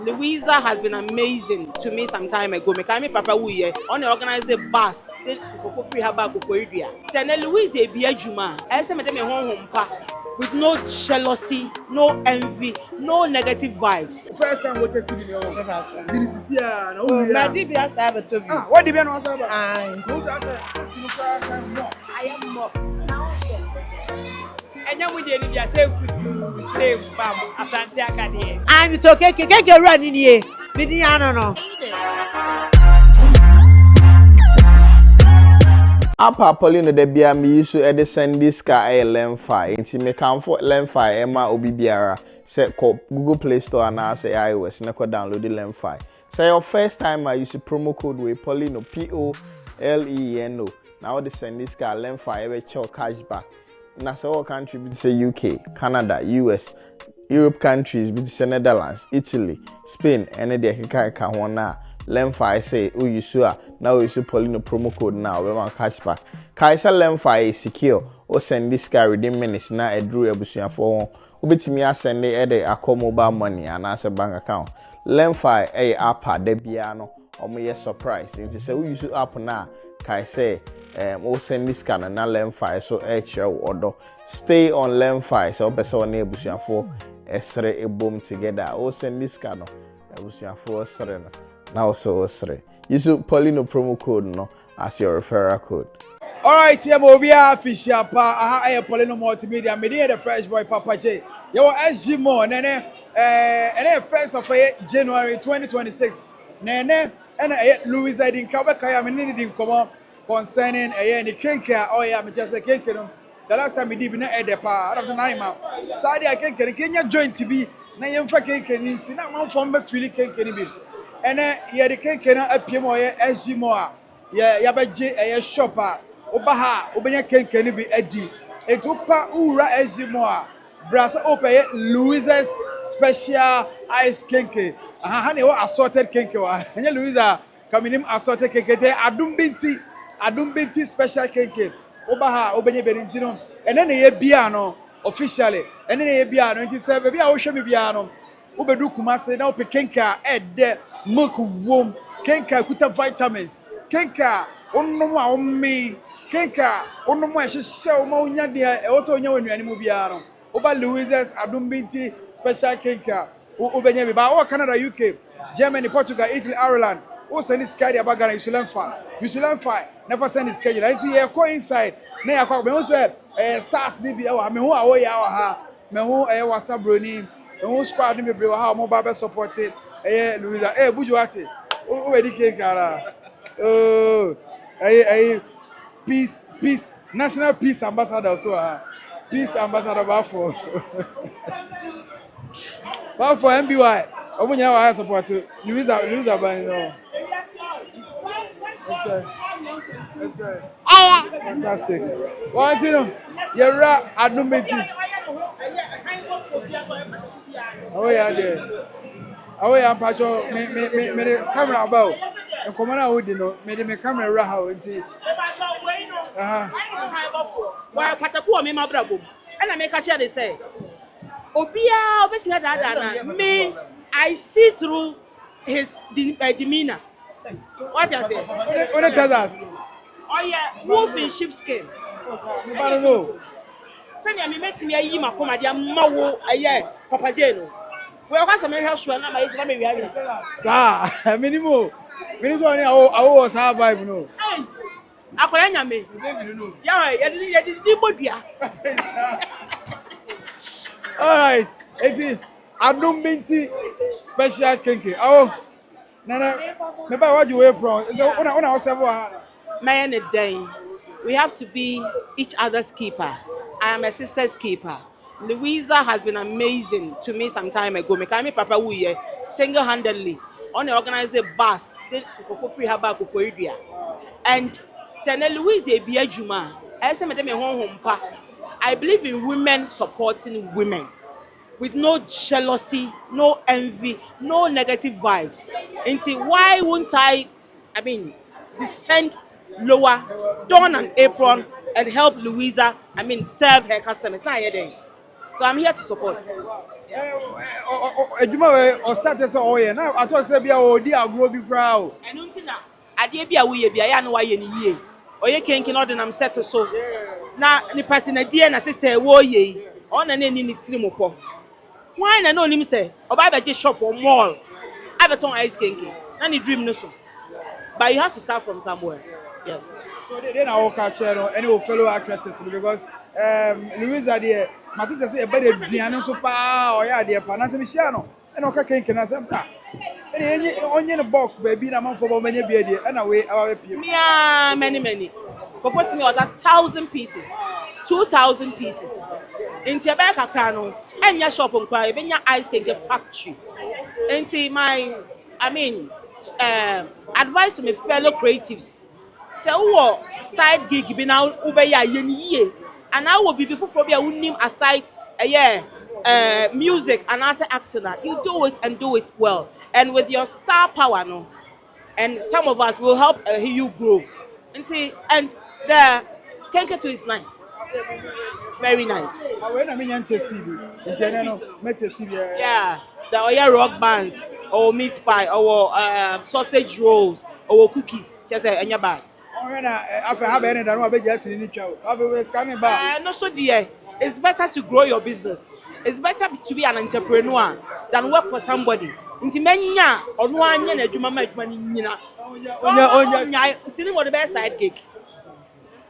Louisa has been amazing to me some time ago. Me kami papa wuye on organize a bus. For free haba for area. Send Louisa be a juma. I say me dem home pa with no jealousy, no envy, no negative vibes. First time what you see me on. This is here. Na Oh, my DBS have a to Ah, what did you know about? Aye. Who says this you can more? I am more. And then we did the same bam Asante Akade. I'm it's okay. Kenkey running here. Midiano no. Apa Poleeno de bia me use e send this car lemfa enti me kan for lemfa e ma obi biara say ko Google Play Store na say iOS na ko download the lemfa. Say your first time I use promo code we Poleeno POLEENO. Now the send this car lemfa e we chow cashback. Na say all country be say UK, Canada, US, Europe countries be say Netherlands, Italy, Spain and the keka ho na Lemfi say oh you sure now you should Poleeno promo code now we want cashback. Kaisa Lemfi is secure or send this guy within minutes na e drew ebusuafo ho obetimi asend e dey akọ mobile money and as a bank account. Lemfi e apa de bia no omo ye surprise nti say we use app na kai say o send this kind na Lemfi so e chere odo stay on Lemfi so person na ebusuafo esre ebom together o send this kind no ebusuafo esre no now also osre. Use Poleeno promo code no as your referral code. Alright, here we are official pa aha Poleeno Multimedia. Me dey the fresh boy Papa J. Yo SG more nene first of January 2026. Nene and Louisa din krabe kaya me need din komo concerning the Kenkey. Oh yeah, me just say Kenkey no. The last time me did na edepa. Adam say na ma. Sadi Kenkey Kenya joint to be na yemfa Kenkey ni si na man form be feel Kenkey ni bi. And yeah, the Kenkey na appear more SG more. Yeah, beje shopper. Obaha, obenya Kenkey ni bi edi. Etupa ura SG more. Brasa ope Louisa's special ice Kenkey. Aha, ne wa assorted Kenkey wa. Enya Louisa kaminim assorted Kenkey te adum binti special Kenkey. Obaha, obenya berintino. Ene ne ye bia no officially. Ene ne ye bia no 27 bia wo hwe me bia no. Obedu Kumase na ope Kenkey ede milk wom Kenkey kuta vitamins Kenkey onnom a ommi Kenkey onnom a hyehyɛ o ma onya de e wo se onya wanuane mu bia no oba Louisa's adumbinti special Kenkey obenya bi ba o Canada UK Germany Portugal Italy Ireland o send sky dia bagana Yusulemfa never send sky na nti ye ko inside na ya kwa me ho se stars ni bi e wa me ho a wo ya wa ha me ho wasabroni me ho squad ni bebre wa ha mo ba be support it Louisa bujuate o we di Kenkey ara oh peace national peace ambassador so peace ambassador bafo MBY omunya wa support Louisa ban no it's fantastic one thing no yera adumeti oh yeah there awo ya mpacho me the camera about e komo na odi no me the camera ra ha nti Why pataku o me ma brabo e na me ka share dey say obia obesime dada na me I see through his demeanor. What you say? What it tells us? Oh yeah, wolf in sheepskin. Me ba no. Say me met me ayi makoma dia mawo aye Papa J no. We are going to make sure na my is na me we are. Sir, minimum. Minimum one I was have vibe no. Akoya nyame. Yeah, you did bodua. All right. Eti adumbinti special Kenkey. Oh. Nana, me ba what you way from? So una several ha. Man and day. We have to be each other's keeper. I am a sister's keeper. Louisa has been amazing to me some time ago. Me kami papa wuye single-handedly on the organize a bus. For free haba for area. And send Louisa be a juma. I say me dem home pa. I believe in women supporting women with no jealousy, no envy, no negative vibes. Until why won't I descend lower, don an apron and help Louisa, serve her customers. Now here then. So I'm here to support. Ejuma we o start say oh yeah na ato say bia o di agro bi kra o Eno ntina ade bia wo ye bia ya na wa ye ni yie. Oye Kenkey no de nam set so. Na ni person na die na sister wo ye. O na ni ni tiri mo po. Why na no nim say oba be je shop or mall. Abeton ice Kenkey. Na ni dream no so. But you have to start from somewhere. Yes. so they na work catch no any fellow actresses because Louisa there Matisa say e be de duane so pa o ya there pa na say me share no e no ka Kenkey na say any onye no box baby na man for bo manya bia there na we awa pie Yeah, many. But for me, other 1,000 pieces, 2,000 pieces. In Tibet, Kakano, and your shop on cry, when your ice Kenkey factory. Into advice to my fellow creatives. So, what side gig be now over ye, and I will be before phobia unim aside music and as an actor. You do it and do it well, and with your star power, no. And some of us will help you grow. And the Kenkey too is nice, very nice. we na me yan tasty bi intene no me tasty bi Yeah, the oya rock bands or meat pie or sausage rolls or cookies. Just say any bad. o na afa ha be ne da no be just ni twa o afa we scan ba No, so dear, it's better to grow your business. It's better to be an entrepreneur than work for somebody. Inti menya onu anya na adwuma ma adwuma ni nyina. Onya sini mo the best side gig.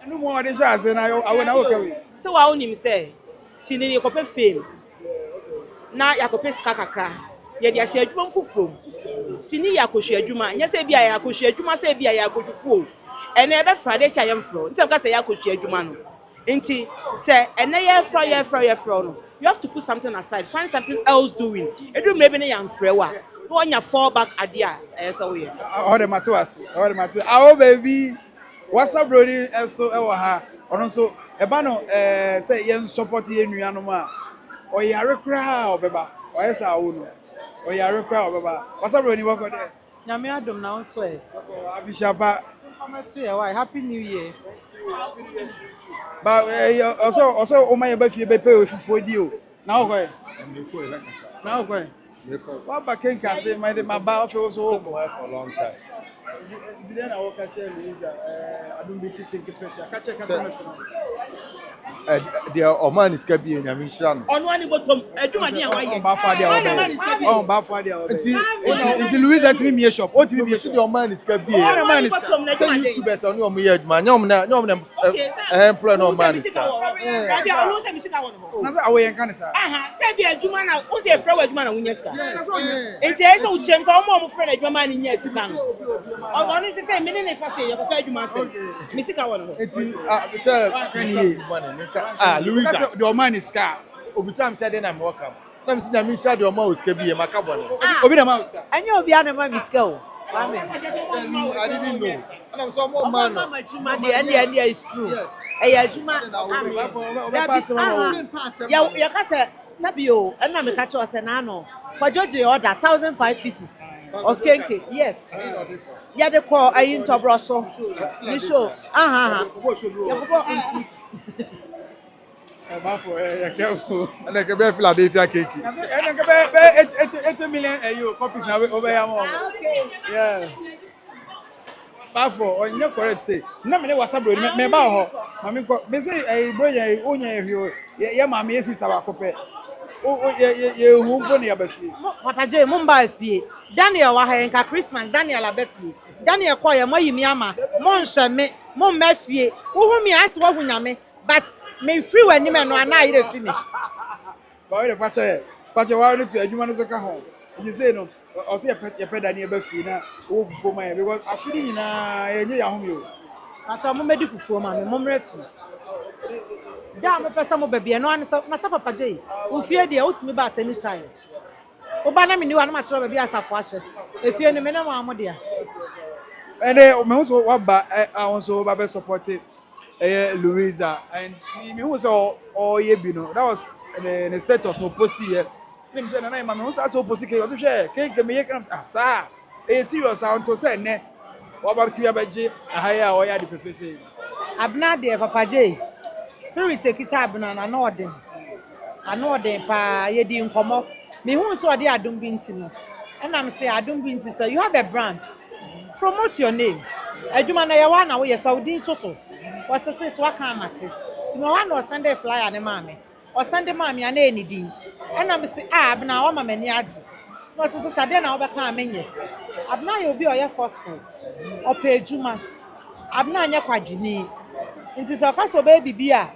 no more de sha say na I na wo ka we So wa onim say sini ni kope fame. Na yakope sika kakra. Ye dia hye adwuma mfufrom. Sini yakohwe adwuma, nya say bia yakohwe adwuma say bia yakohwe. Ene ebe frade cha yemfro. Nti ka say yakohwe adwuma no. Nti say ene ye fro no. You have to put something aside, find something else doing. Edu maybe na yamfre wa. No one ya fall back idea. So we. all the matter awo baby what's up brody so e wo ha ono so e ba no say yen support ye nuanom a o yare kra obeba o yesa awo no o yare kra obeba what's up brody wako there Nyame adom na nso e. abishapa Come to you. Why? Happy New Year. but also o ma ye ba fie be pe ofufu di o na wo ko na wo ko what ba Kenkey say my ba ofe so for a long time. did I walk catch Louisa I don't be Kenkey special catch The Oman is kept in Yamishan. Onu ani botom adwuma ni awaye. on ba fa dia on ba fa dia until Louisa timi me shop o timi me The Oman is kept in. the man is Say YouTubers on your weird man. Employ no man is kept. Rabi onu se misika won ho. na say awo yen kan sa Aha, say bi adwuma na o se frɛ adwuma na wunya sika. Enti e se wo chem so omo frɛ na adwuma ni nya sika no. Onu se me ne fa se ye ko adwuma se. Misika won ho. Say Louisa the man is car Obisam said then I'm welcome. Let me see Yamishan the Oman is kept in Macabon. obi the mouse car Anya obi ana ma miska o. I didn't know. And I'm some more man. Mama juma de is true. Yes. Eya juma. Ya ka say sabio na me ka cho say na no. Kwajoje order 1,005 pieces of Kenkey. Yes. Ya de call ayin tobroso. Ni show. Ya go for careful And I can be Philadelphia Kenkey. and be 8 million you copies na over ya mo yeah bafo onye correct say na me WhatsApp bro me ba ho ma me ko me say bro ye onya ehio ye ma me sister ba kope ye hu bo ne ya ba fie Papa Joy mumba fie. Daniel wa ha nka Christmas Daniel abafie. Daniel call ye moyimi ama. Mo nhwe me, mo mma fie. Wo hu me ase wo hu nyame, but me free wani me no ana ire fi me. ba we de pache wa no tu adwuma no so ka ho ye say no o say ye pe Daniel ba fie na wo fufo ma ye because afiri nyina ye nye ya ho me o Acha mo medi fufuo ma me, mo mra fie. Da me pesa mo bebie no an na sa Papa Joy. Wo fie de utumi ba at any time. Wo ba na me ni wa na ma tro bebie asafo ahye. Efie ni me na mo amode a. and me who so what ba also ba be supported Louisa and me who so all ye bi no that was the status no post here me say na me who so post ke o say Kenkey me ye kan sir serious unto say ne what ba ti ba je ahaya o ya de fefe say Abna de Papa Joy. Spirit ekita abna na no odin. ano de pa ye di nkomo me hu so de adom bi nti no and I'm say adom bi nti so you have a brand promote your name adwuma na ye wa na wo ye fa udin to so was say so aka amate ti me wa na Sunday flyer ne maame o Sunday maame ana enidin and I'm say abna wa mama ni agi no say sister dey na wo be ka amenye abna ye obi o ye forceful o pa adwuma abna anya kwadwini nti so ka so be bibia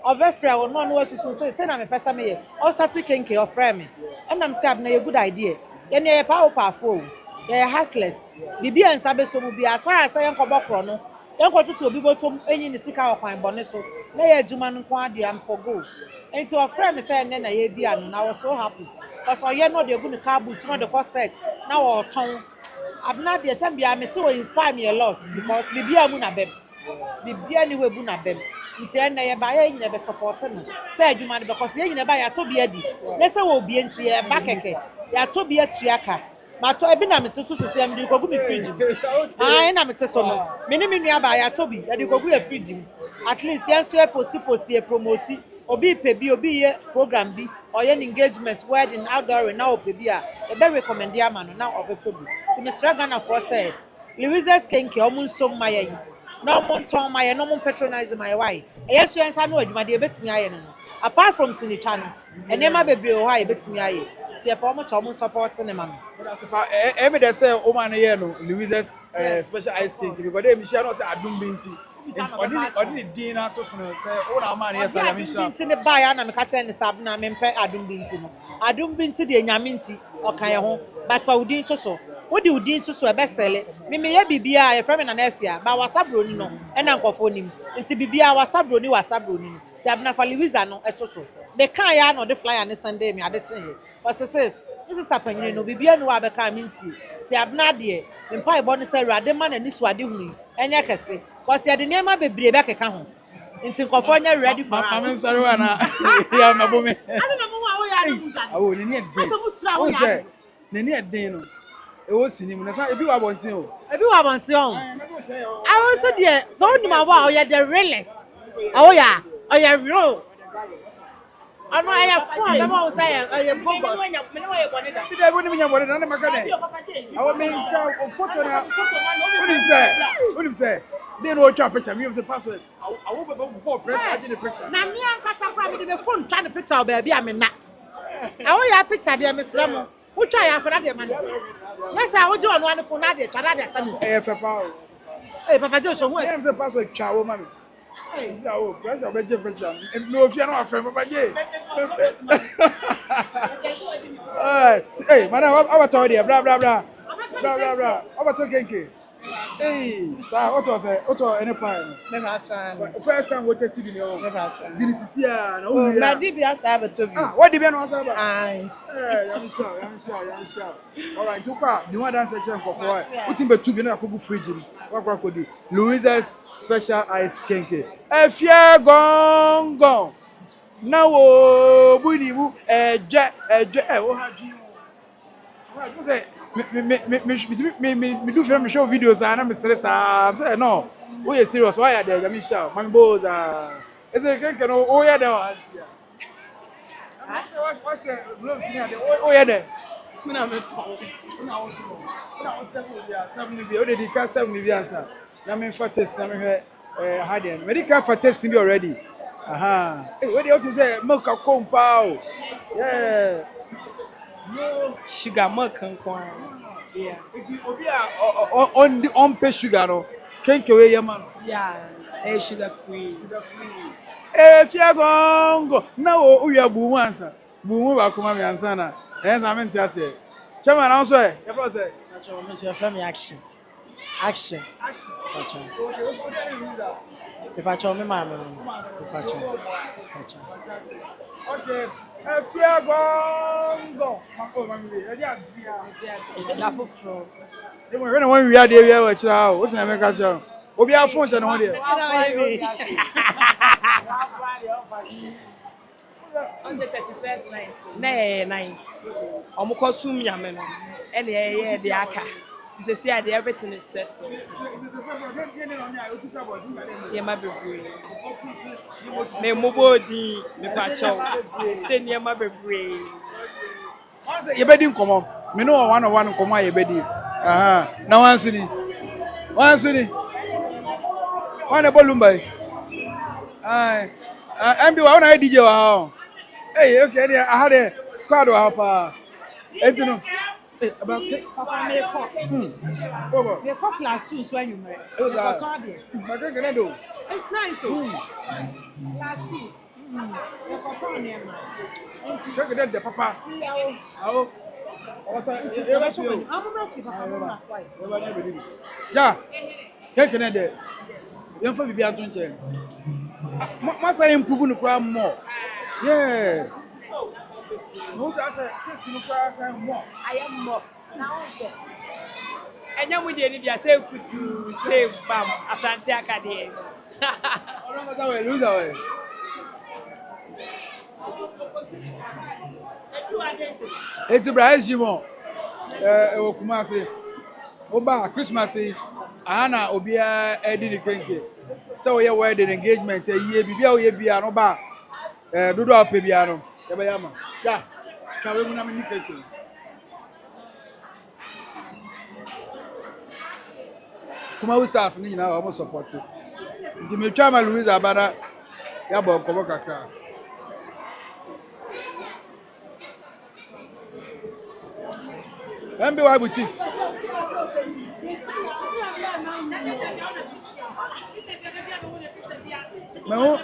obefra wo no wasusu say na me pesa me ye o start Kenkey ofra me and I'm say abna a good idea ye ne ye powerful ye hustlers bibia nsa be so mu bia as far as say nkobokro no yenkotutu obi botom enyi ni sika okwan bone so na ye adwuma no kwa ade am for go nti ofra me say na ye bia no na was so happy because oye no de gu ni car boot no de corset na wo ton abna de time bia me say we inspire me a lot because bibia mu na bem bibia ni we bu na bem nti na ye ba ye nyina be support no say adwuma no because ye nyina ba ya to bia di ye say wo bia nti ye ba keke ya to bia tuaka mato ebi na mete so sese am di kogu mi fridge ah na mete so no me ni nua ba ya to bi ya di kogu e fridge at least yan so post e promote obi pe bi obi ye program bi or ye engagement wedding outdoor na ope bi a e be recommend ya ma no na obeto bi ti me struggle na for say Louisa's Kenkey omun so maye na omun ton maye no omun patronize my why e yeso yan sa no adwuma de betimi aye no apart from sinicha no enema bebre o ha e betimi aye ti e for mo cha omun support ne mama every day say o man here no Louisa's special ice Kenkey because they me share no say adum binti odi din na to so no say o na man here say yami sha binti ne ba ya na me ka che ne sab na me mpe adum binti no adum binti de nyame nti okan ye ho but for udin to so wodi udin to so e be sele me ye bibia ye frame na na afia ba wasabro ni no e na nkofo nim nti bibia wasabro ni no ti abna fa Louisa no e to so me kan ya no de flyer ne Sunday me ade chen ye was says this apanyine no bibia no wa be kan me nti ti abna de mpa e bo ne say rade ma na ni so ade hunu enya kese cause ye de nema bebre be keka ho nti nkofo nya ready for mama sorry wa na ya mabo me ade na mo wa wo ya no muja awo ni edin o say ni edin no e wo sinim na sa ebi wa bontin o I also there so ni ma wa o ya the realest o ya real ano aya fun be ma o say ya bogo me no wa bone da ide bo ni nya bone na maka dey awo me nka photo na what say they no twa picture me say password awo be bo press aje the picture na me ankasa kwa me de be phone twa the picture ba bia me na awo ya picture de me sra mo wo twa ya afra de ma no yes I wo je ono an phone na de twa na de same e fe pa o papa je so hu e say password twa wo mami see awo press obe je picture no ofia no afra papa je alright hey madam what to there bra what to Kenkey hey sir what to any plan never try first time we test TV no never try did see ya na oh na di bia sa ba to bi what di bia no sa ba ai yam sure alright tuka the one dance check for why utim be tu bi na akogu fridge ni wa kodi Louisa's special ice Kenkey efia gongon na wo buni bu eje wo ha dwi wo say me do film show videos and I'm stress am say no we are serious why are there yam sure mami boza is it Kenkey no o ya there was here I say what's gloves in there o ya there Me na me ton. na o 7 bi o dey ka 7 bi answer na me for test na me hard and medical for test be already aha hey what do you say milk compa o yeah no Sugar milk and corn. Yeah. it obi on pay sugar no Kenkey we yama Yeah. Sugar free. fia gongo na o uya bu ansa bu ba kuma me ansa na sa me ntia chama na so you pro say Pacho, Monsieur Femi action. Pacho. The Pacho, me mama. The Pacho. okay fia gongo mako mami e dia tia La fofo. e mo when one we are there we are chira o what na me ka chira obi a phone che na ho there On the 31st night. Nay night. Omukosum yame no. Ene ye de aka. To say that everything is set. Yeah, my baby. Me mobodi, me pacho. Say near my baby. You bedding come on. Me know one come on, you bedding. Now answer it. Answer it. One a balloon by. I'm the one I did you. Hey, okay, I had a squad of help. About Papa make up. over. Make up class 2 so when you marry. Those are- It's What can I do? nice oh. Class 2. Make up on them. Look at the papa. Oh, what's that? I'm not see Papa. Why? Yeah, take another. You for be atun chen. Must I improve the crowd more? Yeah. No, sir, test the crowd more. I am more. Now, and then we didn't be say to say bam Asante Academy. Louisa. It's a Bryce Jimon. Kumasi. Oba Christmas. Ana Obia Eddie Kenkey. So your wedding engagement a year bibia no ba. Dodo apebiano. Yabayama. Yeah. Can we muna mini Kenkey? Kumawood stars ni nyina almost support it. Nti me twa ma Louisa bana ya bo kobo kakra. MBY boutique. Me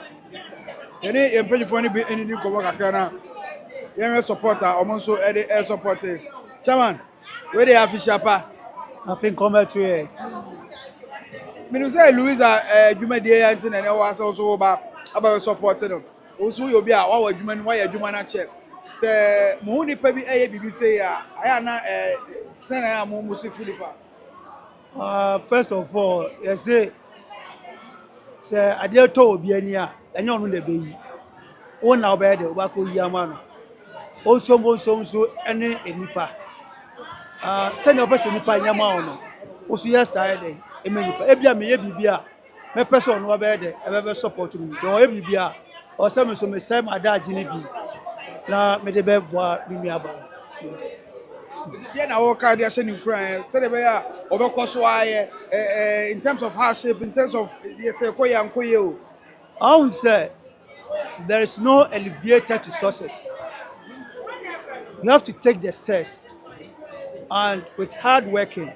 any employee for any any kobo kakra na. Yen supporter almost so e support it. Chairman, where dey official pa? I think come to here. Me no say Louisa adwuma die ya nti na ne wa so ba aba support no. Osu yo bi a wa adwuma ni wa ya adwuma na check. Say mo hu nipa bi eye bibi say ya aya na sena ya mo musu filifa. First of all, you say ade to obi ani a enye onu na be yi. O na oba de oba ko yi ama no. So ene enipa. Send your person nipa nyama ono. Osu ya side dey emenipa. Ebia me ye bibia. Me person no oba de ebe support me. Do ye bibia. O se me so me say ma da agini bi. Na me de be boa mi mi aba. Dey na wo card ya sheni kran. Say dey be ya obekoso aye in terms of hardship, in terms of yes koye o. I would say there is no elevator to success. You have to take the stairs, and with hard working,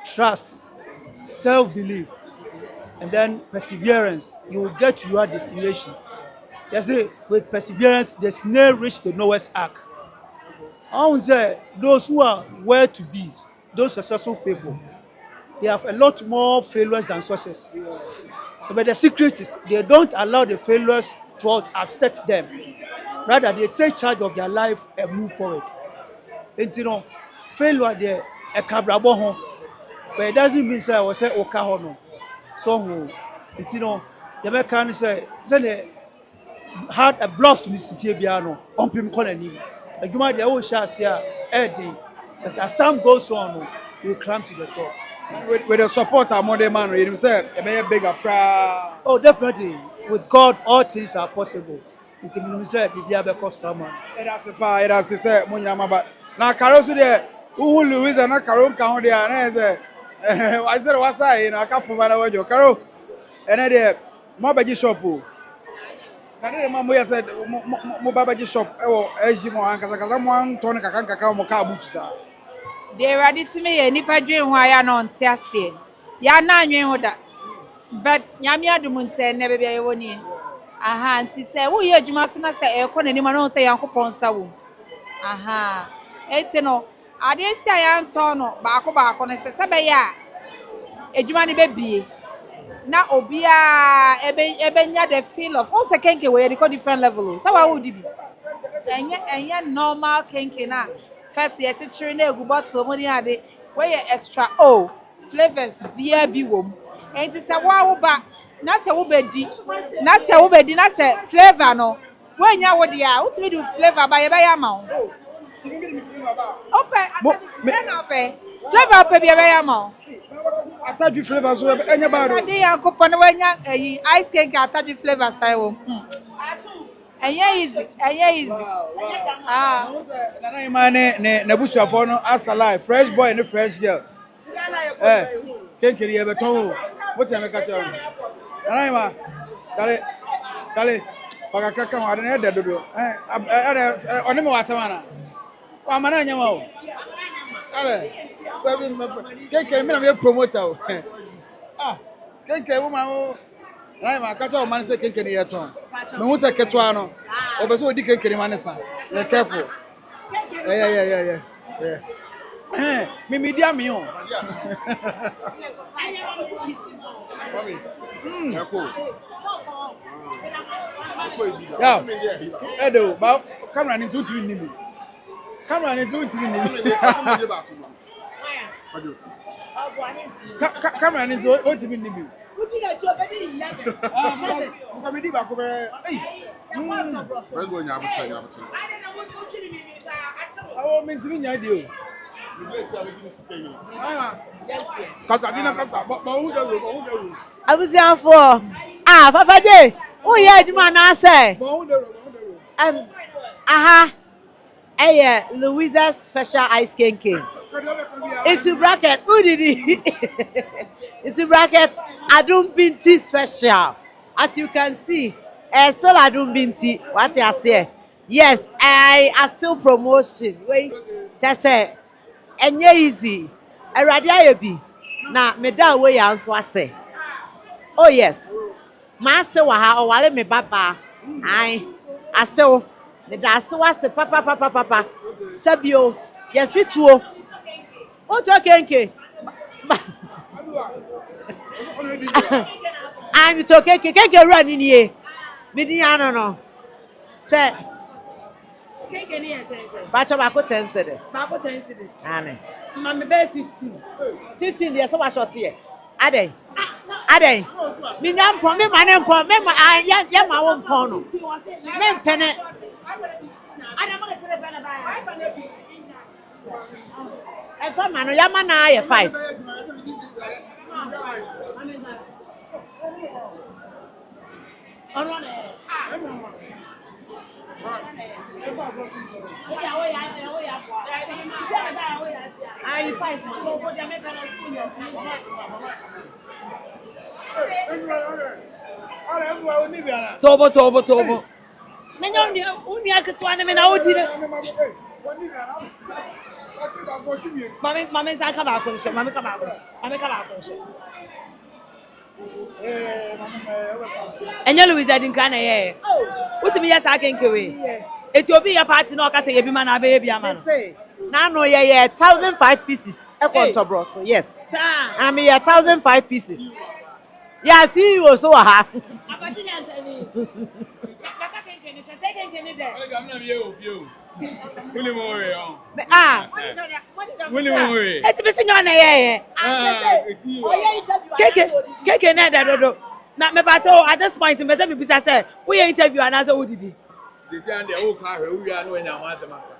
trust, self-belief, and then perseverance, you will get to your destination. They say with perseverance, the snail reached the Noah's Ark. I would say those who are where to be, those successful people, they have a lot more failures than success. But the secret is they don't allow the failures to upset them. Rather, they take charge of their life and move forward. And you know, failure there, a cabrabo home, but it doesn't mean say I was say okahono. So, and you know, the mechanic say they had a blocks to the city piano on Pim Colony. A Juma the old shots here, Eddie. But as time goes on, you climb to the top. With the support of modern man, himself, a very bigger crowd. Oh, definitely. With God, all things are possible. Into me say, be a customer. That's a pa. That's a say. Money but now Carol so there. Who Louisa na Carol count there? Na say, I said what's I? You know, I can't provide what you Carol. And then my baby shop. Na dey mama ya said mo babaji shop. Oh, eji mo anka saka mo an ton kakra mo ka butu sa. They ready to me any padrin why I non ase. Ya na anwen oda. But nyame adumunte ne bebia ye woni. Aha, nti say wo ye adwuma so na say e ko na ni ma no say yankopon sa wo. Aha. Eti no, ade nti aya nto no baako ne say be ya. Adwuma ne bebie. Na obia ebe nya the feel of all say Kenkey we dey different level. So why would be? Enya normal Kenkey na. First year teacher na egu bottle money ade we extra flavors beer bi wom. Enti say wa wo ba na say wo bedi na say flavor no we nya wo dia utimi do flavor ba ye ba ya ma o. Oh, you give me flavor ba. Ope, me na ope. Flavor pe bia be ya mo. Ataju flavor so enya bad. Ade ya kopon wanya ice cake ataju flavor sai wo. Easy. Ah. Nana Ima ne busuafo no asala fresh boy ne fresh girl. Kenkey e beton. What am I catch on? Nana Ima. Kale. Paka kraka wa de na dodo. Oni me wasema na. Wa mana nya ma o. Ale. Kenkey me na me promoter o. Kenkey wo ma o. Nana Ima catch on man say Kenkey ne yeton. Me hu say ketwa no. Obeso odi Kenkey man sa. Be careful. Yeah. Me media me on. Yeah. Edo, ba camera ni 2 3 nimi. Camera ni 2 3 nimi. Camera ni 2 3 nimi. Udi na jo be 11. Ko me di ba ko be eh. We're going to have a Awo me ntimi nya di o. Kata dina kata ba hu da ro. Abusiafo. Papa J. Who ye adwuma na say? Ba hu da ro. Aha. Louisa special ice Kenkey. Into bracket. Who did it? Into bracket. Adum Binti special. As you can see, still Adum Binti. What you say? Yes, I still promotion. Wait, just say, and easy. I rather be. Now, me da way answer say. Oh yes, master waha wale me baba. I say, me da so was papa. Sabio, yes it wo. O to Kenkey. I'm to Kenkey run in here. Me di no. Say Kenkey ni ese. Bacho bako 10 cedis. Bako 10 cedis. Ane. Mama be 15. 15 there so wa short here. Adey. Me nyam pon me mane pon me ya ma won pon no. Me mpene. Ada ma ke tere bana ba. 500 pieces. E fa ma no ya ma na ye 5. Ono na. Ai 5. Tobo. Nanya uni aketwa ne me na odi ne. Mama za ka ba ko nse, mama ka ba ko nse. Enya Louisa din kan na ye. Utimi ya sa Kenkey we. Eti obi ya party na o ka say ye bi ma na be ye bi ama no. Say na no ye 1,005 pieces e konto bro so yes. Sir. I mean 1,005 pieces. Yeah, see you so ha. Abati ya ntani. Kaka Kenkey ni say Kenkey ni there. Ga na me o fie o. Wuli mo we o. Wuli mo we. Eti bi sinyo na ye. Eti o. Kenkey na da dodo. Na me ba to at this point me say me bisa say we interview and answer who did it. They say and they o ka hwe we are no nya wan se maka.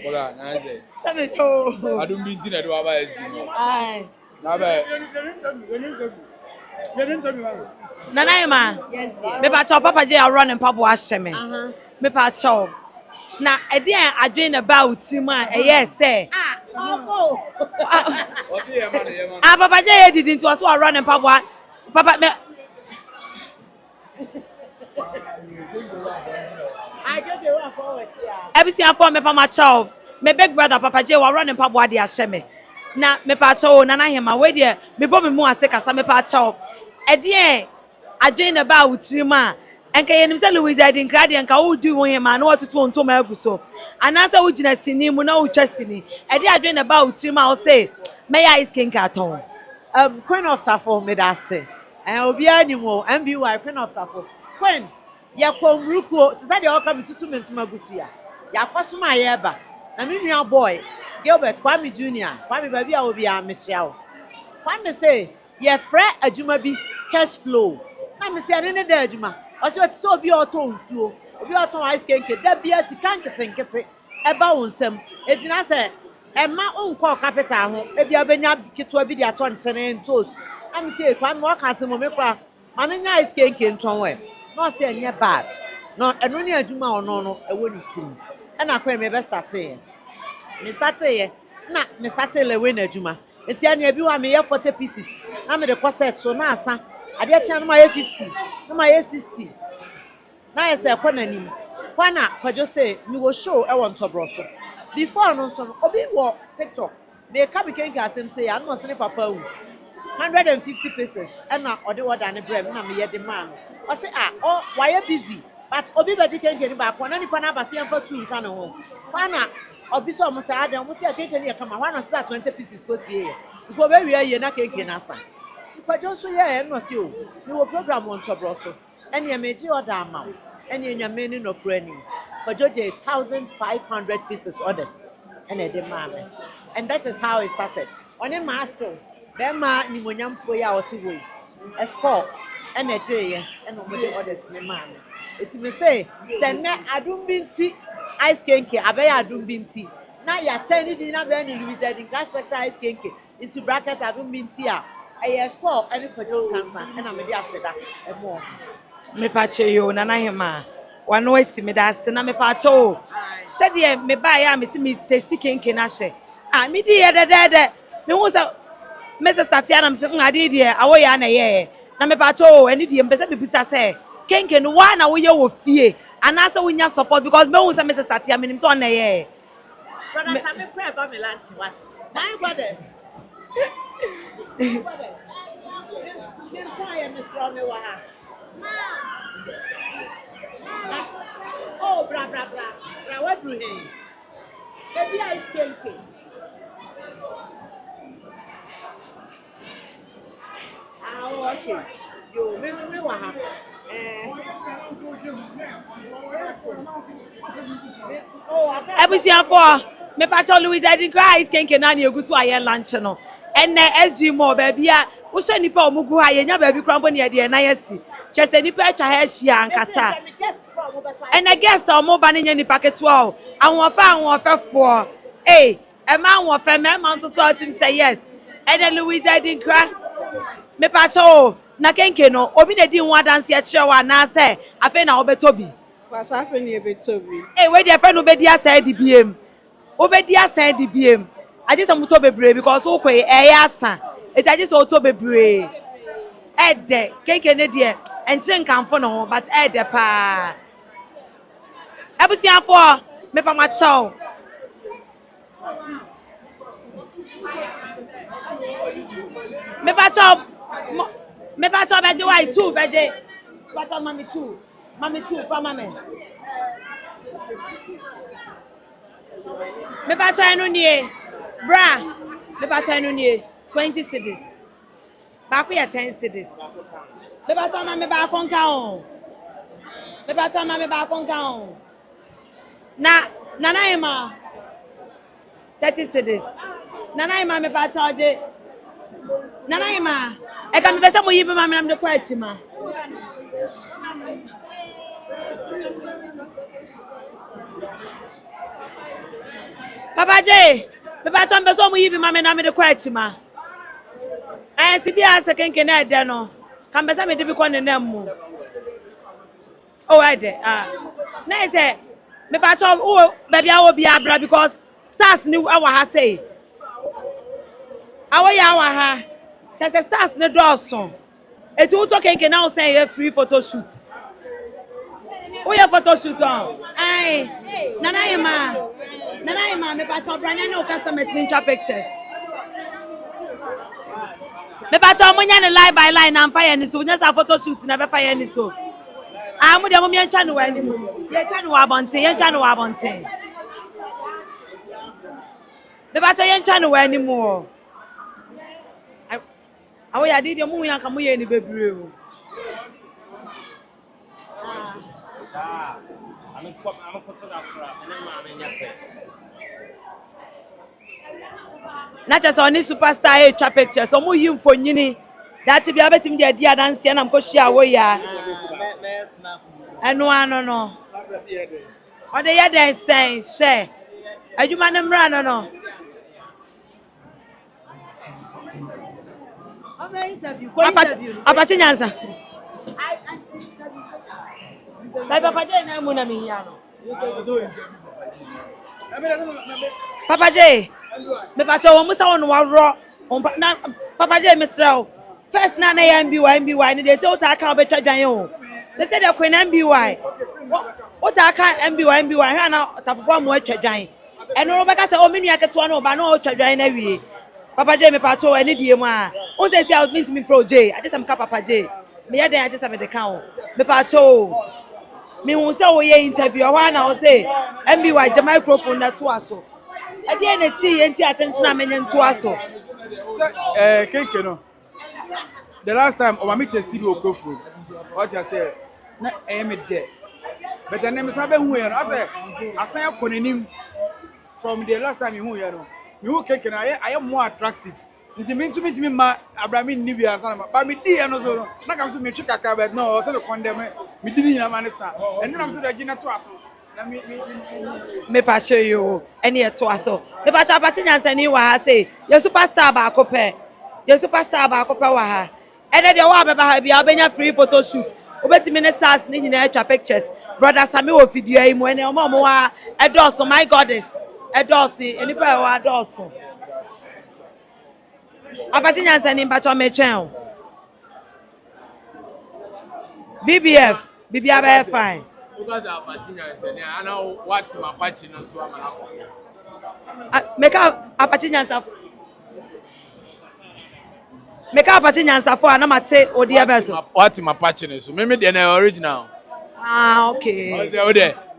Ola na say. Sabe to. Adum bi nti na do aba eji no. Ai. Na ba Nana Ima. Yes, dear. Me ba cho Papa J a run and papa ahye me. Me pa cho. Na e dey adwen about him a yes say. Oh. What ye man. Papa J did into us run and papa me I just run forward here. Everything for me pa ma cho. Me big brother Papa J wa run and papa dey ahye me. Na me pa cho Nana Ima we dey me bo me mu ase kasa me pa cho. E dey adwen about him a enka yenim se Louisa din krade enka wo du won him a na wototo onto ma aguso anasa wo gina sini mu na wo twa sini e dey adwen about him a wo say me ya is Kenkey aton. Queen of Tafo me da say. Obi animo MBY Queen of Tafo. Queen ya komruko ti say dey o come tutu mentuma gusu ya. Ya kwasoma ye ba. Na me nua boy Gilbert Kwame Junior. Kwame baby a obi a me chia wo. Kwame say ye frɛ adwuma bi cash flow. Na me say ne da adwuma. Oso ti so obi o to nsuo. obi oton ice kenke da bia sika nketenkete eba wonsam etina se ema unko capital ho ebia benya kitwa bi dia ton chene ntos am say kwa me waka se mo me kwa ma me nya ice kenke nton we no say enye bad no eno ne adwuma ono no ewo ni tirim na kwa me be start here me start here na me start le we na adwuma enti ane bi wa me ye 40 pieces na me de corset so na asa ade chia no ma ye 50 no ma ye 60 na ye se kwa nanim kwa na kwajo say me go show e won tobro so before no so obi wo TikTok me ka bi Kenkey asem say ya no se ne papa wu 150 pieces na ode order ne brem na me ye de man o say oh why you busy but obi be di Kenkey ni ba ko na ni pa na ba se enfa tu nka no ho kwa na obi so mo say adam mo say Kenkey ni e kama wa no say 20 pieces go see because we ye na Kenkey na sa kwajo so ye no say o me wo program on tobro so ene e meji order amount ene nyame ni no prani kwajo je 1500 pieces orders ene de man and that is how it started on a massive bema ni monyamfo ya otiwo escort ene je ene mo de orders ni man it me say ne adum binti ice Kenkey abeya adum binti na ya tell ni na be ni Louisa the glass special ice Kenkey into bracket adum binti a escort ene kwajo cancer ene me de aseda e mo me pache yo nana hema wano esi me da se na me pache o said ye me ba ya me si me tasty Kenkey na hye me di ye de me hu sa Mrs. Tatiana me se ngade de awo ya na ye na me pache o eni de me se bibisa se Kenkey no wa na wo ye wo fie ana se wo nya support because me hu sa Mrs. Tatiana me nim so na ye brother Sam me pray about me lunch what my brothers me cry me so me wa ha oh bra what do he baby ice Kenkey okay yo me wa ha Ebusiafo me pacho Louisa din cry ice Kenkey na egusu aye lunch no enne SG mo baby a wo hwe nipa omugu ha ye nya baby krampo ne de na yesi chese nipa atwa ha hia ankasa enne guest omo ba ne nya nipa ketwa o awonfefo eh e ma awonfe me ma nso so tim say yes enne Louisa din cry me pacho na Kenkey no obi na di nwa dance e kire wa na say afi na obetobi Pastor afi na obetobi we dey friend obedi asai di biem obedi asai di biem I just am to bebre because okwe asa it I just auto bebre ede Kenkey ne de enche nkamfo no ho but ede pa ebusiafo me pa ma chaw me pa chaw beje why two beje pacha mami two for mami me pacha enu nie bra me pacha enu nie 20 cedis ba ko ya 10 cedis me pacha mami ba konka on me pacha mami ba konka on na ima 30 cedis nana ima me pacha oje nana ima e ka me pese mo yibe mami na me ko achima Papa J, me ba chombe so mu yibi mame na me de kwa achima. Si bia se Kenkey na de no. Ka me se me de bi ko ne nam mu. Oh I de. Na say me ba chom o baby awo bia bra because stars ni awa ha say. Awo ya awa ha. Chese stars ne do so. Eti wo to Kenkey na o say a free photo shoot. Oh yeah, photo shoot on. Aye. Nana ima me pacho branya no customers ninja pictures. Me pacho mo nya ne line by line am fire ni so nya sa photo shoot na be fire ni so. Mo de mo me ntwa no wa ni mu. Ye ntwa no wa bonten. Me pacho ye ntwa no wa ni mu. Awo ya di de mo yan ka mo ye ni bebre o. I'm a photographer and I'm not just on this superstar a picture, so more you for Nini. That to be able to be a dear dance and I'm going to share away. And no. Or the other saying, share. Are you man and run or no? Apache Nyansa. Like Papa J na muna mi yano. Papa J. Me pa so mo sa won wa ro. Na Papa J Mr. First na MBY ni dey say o ta ka obetwa dwan o. Say say the queen MBY. O ta ka MBY ha na tafofo mo atwa dwan. Eno be ka say o menu aketo na o ba na o twa dwan na wie. Papa J me pa to any die mu a. O say I mean to me pro J. I just am ka Papa J. Me ya den I just am the count. Me pa to. Me won say o ye interview wa na o say MBY the microphone na to aso. E dey na see enti attention na menye to aso. Say Kenkey no. The last time o me test the microphone. What you say? Na me there. But then me sabe hu ye no. I say asan akonenim from the last time you hu ye no. Me hu Kenkey na I am more attractive. Nti me ntumi ntumi ma Abraham ni bia san ma. Ba me di ye no so no. Na kam so me twi kakra but no, so me condemn me di ni na ma ne sa. Enu na me so da gina to aso. Na Me pa show you any to aso. Me pa cha Apache Nyansa ni wa ha say, your superstar ba akopɛ. Your superstar ba akopɛ wa ha. Ene de wa beba ha bia obenya free photo shoot. Obeti ministers ni nyina atwa pictures. Brother Sami wo video yi mu ene omo wa edoso my goddess. Edoso enipa wa edoso. Apache Nyansa ni mpa cho me twen. BBF be fine. Because Apache Nyansa ni ana what my Apache no so amana ko. Make up Apache Nyansa. Make up Apache Nyansa for na mate odi ebeso. What my Apache no so me dey na original. Ah, okay. I say o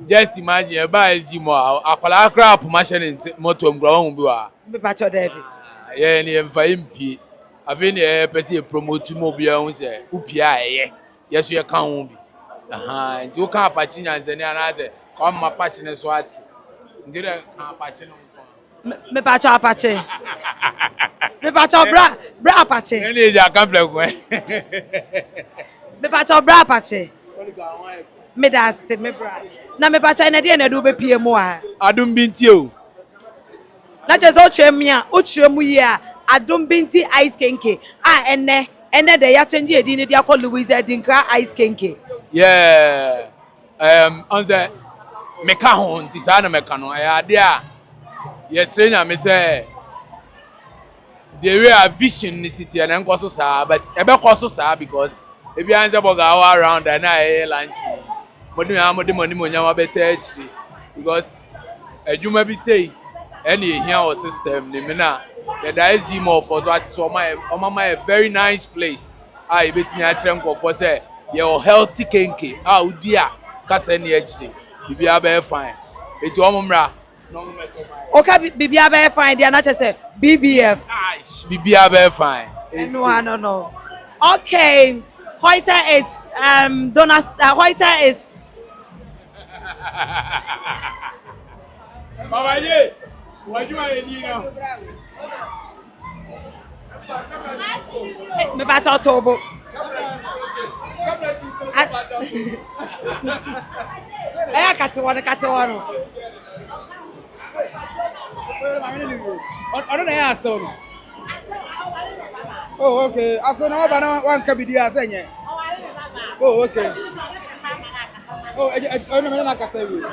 just imagine e ba SG mo akwala crap machine moto ngro won bi wa. Me pa cho there bi. Yeah, ni emfa MP. Ave ni pese promote mo bia hu se upia eye. Yeso ye kan hu bi. Aha, nti o kan Apache Nyansa ni ana se o ma Apache ne so ati. Nti de kan Apache no ko. Me pa cho Apache. Me pa cho bra Apache. Any ja kan play ko. Me pa cho bra Apache. Me da se me bra. Na me pa cho na de na do be pie mu a. Adum binti o. Na je so twem a, o twem yi a, adom binti ice Kenkey. Ene de ya change edi ni dia call Louisa dinkra ice Kenkey. Yeah. On say me ka ho nti sa na me ka no ya de a. Yes nya me say the way a vision ni city na nko so sa but e be ko so sa because e bi anze boga all around and na lunch. Modi money nya wa beta actually because adwuma bi say any here our system ni me na the SG more for so my very nice place. I betimi a kire nko for say your healthy Kenkey udi a kasa ni actually bibia be fine. Eti omumra no meto mai. Okay, bibia be fine dia na che say BBF. Bibia be fine. No. Okay. Hoiter is Hoiter is Baba ye. What you are doing now? me ba cho tobo. Eh kati wono. I don't know how so. Oh, okay. Aso na ba na wan kabidi asenye. Oh, okay. Oh, I no me na kasa wi.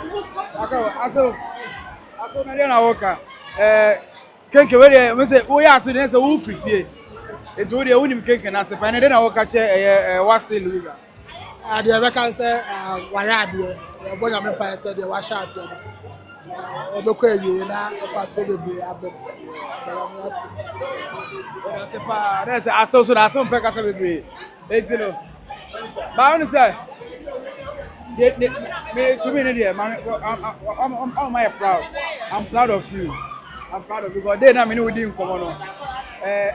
Aka aso na dia na woka. Kenkey we dey we say wo ya aso dey say wo frifie. Eto we dey wonim Kenkey na se pa na dey na woka che wase Louisa. Ade be kan say waya ade. E bonya me pa say dey wa sha ase. Obekọ ewie na kwaso bebe abe. C'est pas c'est aso so na aso mpe kasa bebe. Enti no. Ba onu say me to me there I'm proud. I'm proud of you. I'm proud of you because they na me no within komo no.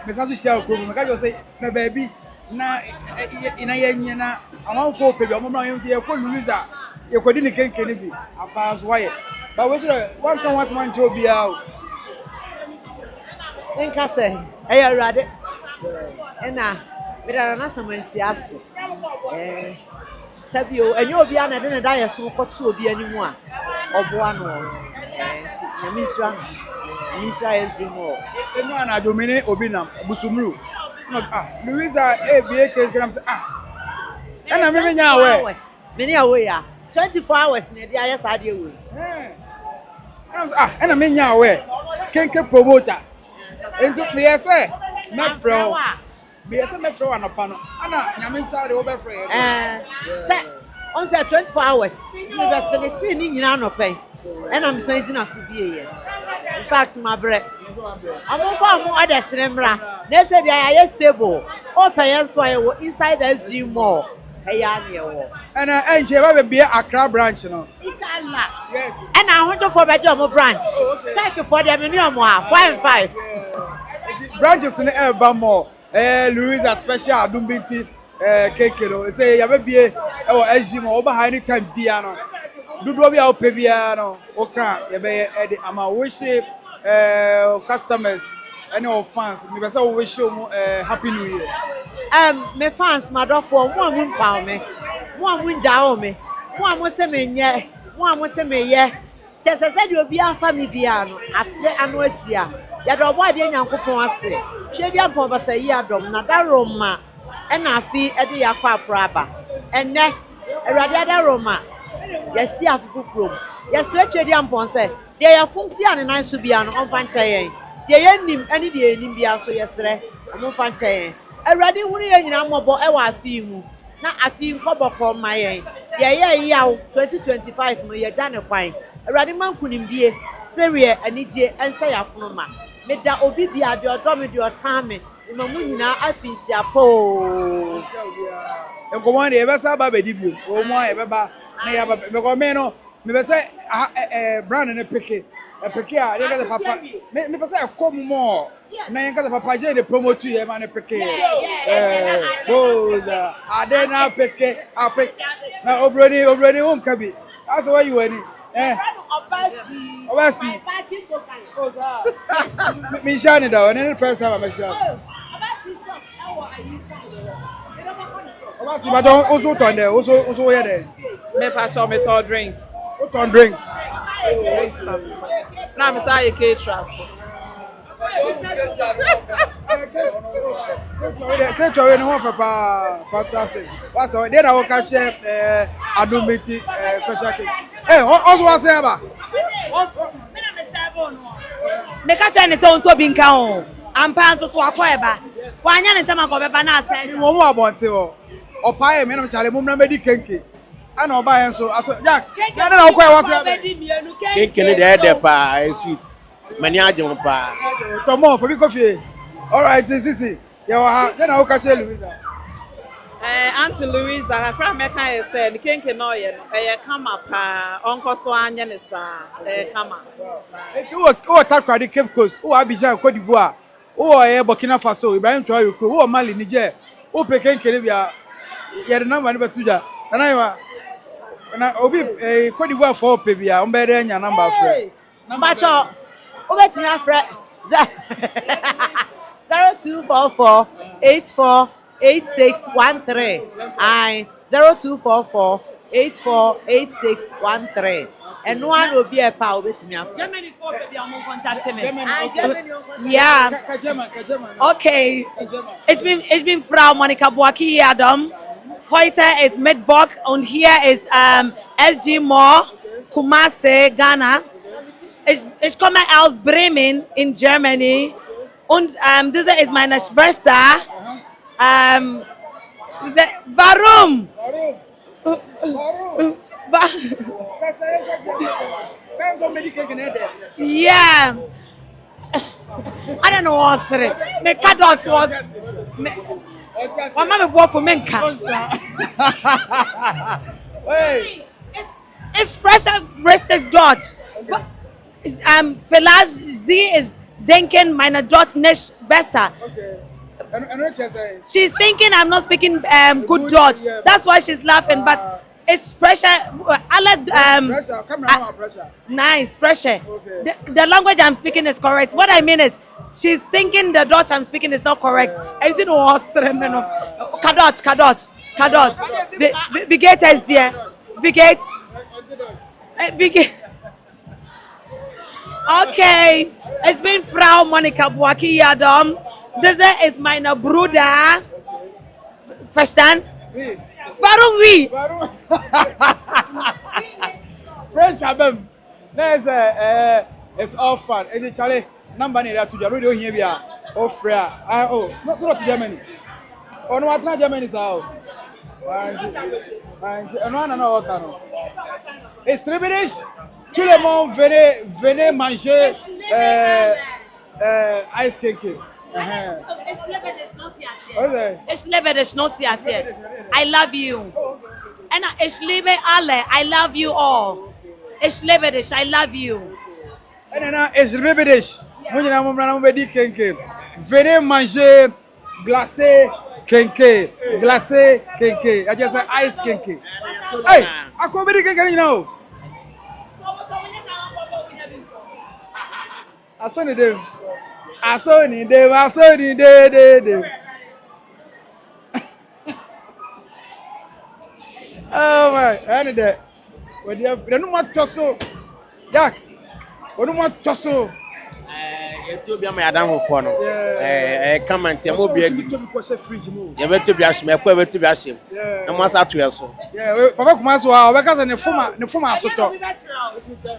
Me say to share ko me ka just say me baby na ina yenye na amanfo pe bi omo na yem say e ko Louisa e ko di ni Kenkey ni bi apa so why. But we should one can once man to be out. Nka say e ya rade. E na me da na saman shi ase. Sabio, and you'll be an and I so got to be anyone or one or Misha is more. Eno ana domine obinam busumru. Louisa ABK grams and I'm moving away. Many away 24 hours in the IS idea way. And I'm in away. Kenkey promoter. And took me as a Mefro. Me as a Mefro and a panel. Anna, Yaminta over frame. On 24 hours, we were finishing in your pay. And I'm saying us to be here. In fact, my bread. I'm going more other cinema. They said they are stable. Open and so I will inside the gym more. And I will be a crab branch. Yes. And I want to for better more branch. Thank you for the minimum 5. Branches in the air, Bamo. Louisa special Dumbiti Kenkey. Say, you will be a SG more behind the time piano. Do we have piano? Okay, I'm a wish customers and our fans. We will wish you happy New Year. My fans, my dog for one won't pound me, one won't down me, one won't say me, yeah, one won't say me, yeah. Just as I said, you'll be a family piano. I feel and was here. Yet, why didn't you come say? Shady up over say, yeah, dom, not that Roma, and I feel at the aqua praba. And then a radiata Roma. Yes, see, I feel from. Yes, stretch your damn ponce. They are function and nice to be an unfancy. They ain't him any day in India, so yesterday, I'm unfancy. Already, when you are mobile, I feel. Now I feel cover for my end. Yeah, 2025, no, you're done a fine. Already, man couldn't be Syria and EJ and say a floma. Make that obibia, your domid your time. Mamuna, I think she a pole. And go on, ever saw Baby debut. Oh, my, ever, Megomeno, maybe say a brand and a picket. A picket, they got the papa. Maybe say a come more. Now you got the papa J, the promote to him and a picket. I then I'll pick it. I'll pick. Now, already won't come it. That's why you went. Obasi. Me shine down, and then the first time I'm shine. Obasi, but also turn there, also here there. Me patch me tall drinks. What on drinks? Now me say caterers. Can't try anyone for fantastic. What's all? Then I will catch Adumiti special cake. Hey, also what's about? Me catch any so to bin kan am pan so so akoeba. Wanya ne tema ko be ba na say. Mo mo abonte o. Opa e me no chale mo na medi Kenkey. Ana oba hen so aso Jack. Na na ko e wase aba. Kenkey ne de pa e sweet. Mani agye pa. Tomo for bi coffee. All right, this. You ha. Then I will catch Louisa. Auntie Louisa, I cry me can say the Kenkey no ye kama pa onko so anya ne sa kama. Eti o takra the Cape Coast, o Abidjan Cote d'Ivoire, o Burkina Faso, Ibrahim Traoré o Mali Niger, o pe Kenkey ne bia ye de number ne betuja. Na yo na obi Cote d'Ivoire for pe bia o be de nya number frɛ. Number cho. Obetimi afrɛ 0244 84 8613 and 0244 84 8613. And one will be a power with me. Germany contact me. Yeah. Okay. It's been Frau Monica Boaki Adam. Heute is Midbok and here is SG Moore, Kumasi, Ghana. Ich komme aus Bremen in Germany und diese ist meine Schwester. Warum? Yeah. I don't know what's it. My cat was. My mama bought for me. It's pressure rested dot. Vielleicht sie ist denken meine Deutsch nicht besser. She's thinking I'm not speaking good Dutch. That's why she's laughing. But it's pressure. Pressure. Come around pressure. Nice pressure. Okay. The language I'm speaking is correct. What I mean is she's thinking the Dutch I'm speaking is not correct. I didn't know Kadot. Kadot. Vigate is there. Vigate. Vigate. Okay. It's been Frau Monica Buaki Yadom. This is my Bruder. Verstand? Warum wie? French abem. There's it's all fun. It's Charlie number near to your radio here. Oh, Freya. Oh, not Germany. Oh, no, what not Germany is out. And no, it's 3 minutes. Tout le monde venez manger ice cake. I love you. And ich liebe alle. I love you all. Ich liebe dich. I love you. And then ich liebe dich. Kenkey. Venez manger glacé Kenkey. Glacé Kenkey. I just say ice Kenkey. Hey, I come with Kenkey, you know. I saw ni dem. Oh my, and that. When you have no more tosso. Yeah. No more tosso. To be my Adam for no. Come and tell me be to because fridge move. You better be ashamed, I to be ashamed. No more that to us. Yeah, Papa Kumawood, I because the former soto.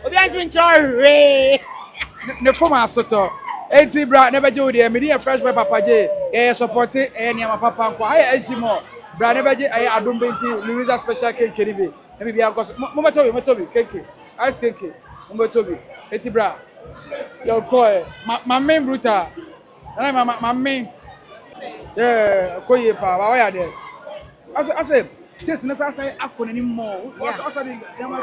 Obi has been sorry. The former soto. Enti bra never do there. Me fresh boy Papa J. Support any my papa ko. I ejimo. Bra never J Adom Benti Louisa special cake keribe. Maybe be because mo tobi cake. Ice cake. Mo tobi. Enti bra. Your call. My main brutal. And my main. Yeah, koye pa. Why are there? I said taste na say akon ni more. What's the ma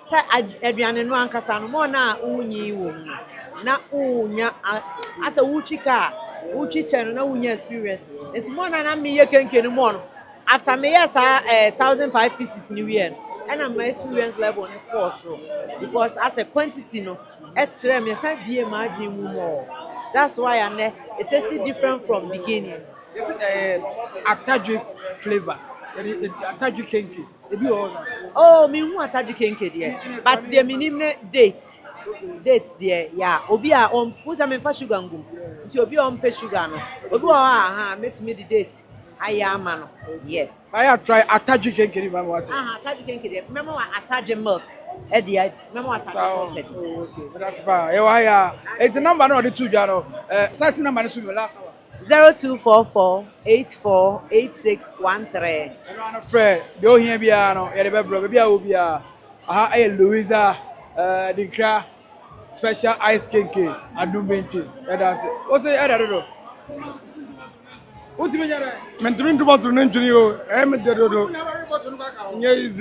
say aduane no ankasa no mo na unyi wo na unya asa uchika uchiche no na unya experience enti mo na me ye Kenkey no mo no after me yes 1005 pieces ni we and my experience level on course because as a quantity no etre me say be ma dream more. That's why it tastes different from beginning. Yes, ataju flavor. Ataju Kenkey. Oh, me who attach Kenkey there. But the minimum date there, yeah. Obi a who's a for sugar ngum. Nti obi on pay sugar no. Obi met me the date. I am man. Yes. I have tried attach Kenkey remember what? Attach Kenkey there. Remember what attach milk. Eddie, remember what attach. Okay, that's bad. It's a number no the two jaro. Size number is the last hour. 0244-848613. I'm afraid. Go here, Biano. Louisa, the cra special ice cake. I do maintain. That's it. What's the other? What's the matter? Mentally, to what to name to you, I'm a dead. Yes,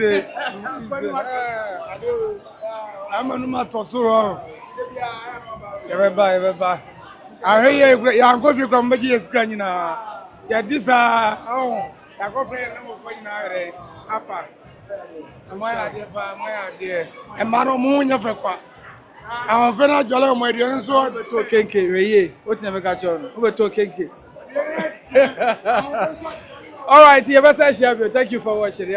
I'm a number to so. Everybody. I hear you are going to come back here, Scania. Yeah, this I go for a number for you. Upper. My idea. And Mano Moon of a quack. I'm a very jolly, my dear, so to Kenkey. What's never got you? Over to Kenkey. All right, you have a session. Thank you for watching.